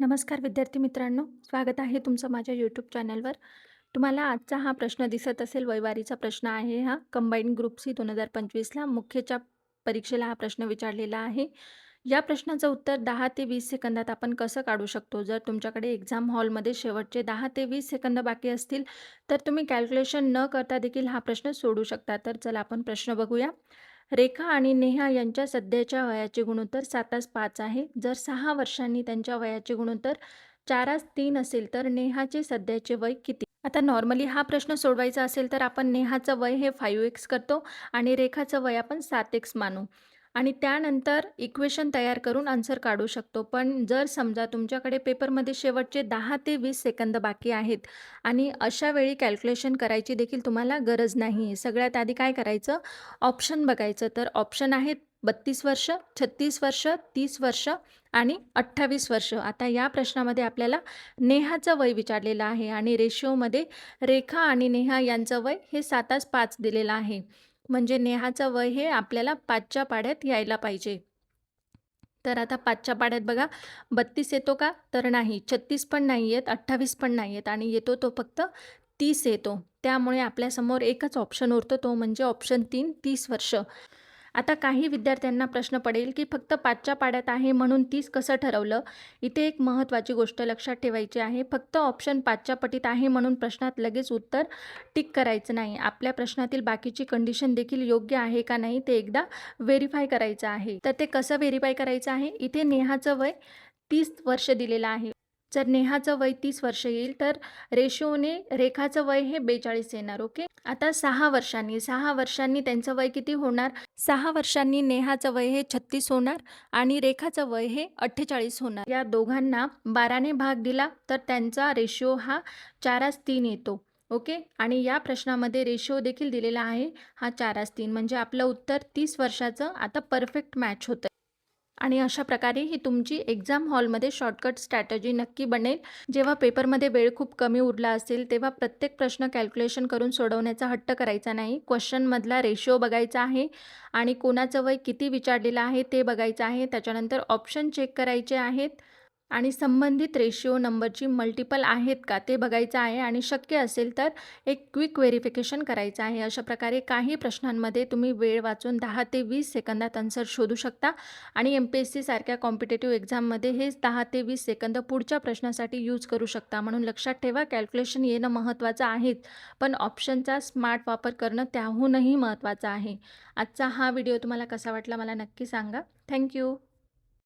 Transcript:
नमस्कार विद्यार्थी मित्रांनो, स्वागत आहे तुमचं माझ्या यूट्यूब चॅनलवर. तुम्हाला आजचा हा प्रश्न दिसत असेल, रविवारीचा प्रश्न आहे हा. कंबाईंड ग्रुप सी 2025ला मुख्यच्या परीक्षेला हा प्रश्न विचारलेला आहे. या प्रश्नाचं उत्तर 10 ते 20 सेकंदात आपण कसं काढू शकतो? जर तुमच्याकडे एक्झाम हॉलमध्ये शेवटचे 10 ते 20 सेकंद बाकी असतील, तर तुम्ही कॅल्क्युलेशन न करता देखील हा प्रश्न सोडवू शकता. तर चला आपण प्रश्न बघूया. रेखा आणि नेहा यांच्या सध्याच्या वयाचे गुणोत्तर 7:5 आहे. जर 6 वर्षांनी त्यांच्या वयाचे गुणोत्तर 4:3 असेल, तर नेहाचे सध्याचे वय किती? आता नॉर्मली हा प्रश्न सोडवायचा असेल, तर आपण नेहाचं वय हे 5x करतो आणि रेखाचं वय आपण 7x मानू आणि त्यानंतर इक्वेशन तयार करून आन्सर काढू शकतो. पण जर समजा तुमच्याकडे पेपरमध्ये शेवटचे 10 ते 20 सेकंद बाकी आहेत आणि अशा वेळी कॅल्क्युलेशन करायची देखील तुम्हाला गरज नाही आहे. सगळ्यात आधी काय करायचं, ऑप्शन बघायचं. तर ऑप्शन आहेत 32 वर्ष, 36 वर्ष, 30 वर्ष आणि 28 वर्ष. आता या प्रश्नामध्ये आपल्याला नेहाचं वय विचारलेलं आहे आणि रेशिओमध्ये रेखा आणि नेहा यांचं वय हे 7:5 दिलेलं आहे. म्हणजे नेहाचं वय हे आपल्याला 5च्या पाढ्यात यायला पाहिजे. तर आता 5च्या पाढ्यात बघा 32 येतो का? तर नाही. 36 पण नाही येत, 28 पण नाही येत आणि येतो तो फक्त 30 येतो. त्यामुळे आपल्यासमोर एकच ऑप्शन उरतो, तो म्हणजे ऑप्शन 3, 30 वर्ष. आता काही विद्यार्थ्यांना प्रश्न पडेल की फक्त 5च्या पाढ्यात आहे म्हणून 30 कसं ठरवलं? इथे एक महत्त्वाची गोष्ट लक्षात ठेवायची आहे. फक्त ऑप्शन 5च्या पटीत आहे म्हणून प्रश्नात लगेच उत्तर टिक करायचं नाही. आपल्या प्रश्नातील बाकीची कंडिशन देखील योग्य आहे का नाही ते एकदा व्हेरीफाय करायचं आहे. तर ते कसं व्हेरीफाय करायचं आहे? इथे नेहाचं वय 30 वर्ष दिलेलं आहे. जर नेहाचं वय 30 वर्ष येईल, तर रेशोने रेखाचं वय हे 42 येणार. ओके. आता 6 वर्षांनी त्यांचं वय किती होणार? 6 वर्षांनी नेहाचं वय हे 36 होणार आणि रेखाचं वय हे 48 होणार. या दोघांना 12ने भाग दिला तर त्यांचा रेशिओ हा 4:3 येतो. ओके. आणि या प्रश्नामध्ये रेशिओ देखील दिलेला आहे हा 4:3, म्हणजे आपलं उत्तर 30 वर्षाचं आता परफेक्ट मॅच होतं. आणि अशा प्रकारे ही तुमची एक्झाम हॉलमध्ये शॉर्टकट स्ट्रॅटजी नक्की बनेल. जेव्हा पेपरमध्ये वेळ खूप कमी उरला असेल, तेव्हा प्रत्येक प्रश्न कॅल्क्युलेशन करून सोडवण्याचा हट्ट करायचा नाही. क्वेश्चनमधला रेशिओ बघायचा आहे आणि कोणाचं वय किती विचारलेलं आहे ते बघायचं आहे. त्याच्यानंतर ऑप्शन चेक करायचे आहेत आणि संबंधित रेशिओ नंबरची मल्टिपल आहेत का ते बघायचं आहे आणि शक्य असेल तर एक क्विक व्हेरिफिकेशन करायचं आहे. अशा प्रकारे काही प्रश्नांमध्ये तुम्ही वेळ वाचून 10 ते 20 सेकंदात आन्सर शोधू शकता आणि MPSC सारख्या कॉम्पिटेटिव्ह एक्झाममध्ये हेच 10 ते 20 सेकंद पुढच्या प्रश्नासाठी यूज करू शकता. म्हणून लक्षात ठेवा, कॅल्क्युलेशन येणं महत्त्वाचं आहेच, पण ऑप्शनचा स्मार्ट वापर करणं त्याहूनही महत्त्वाचं आहे. आजचा हा व्हिडिओ तुम्हाला कसा वाटला मला नक्की सांगा. थँक्यू.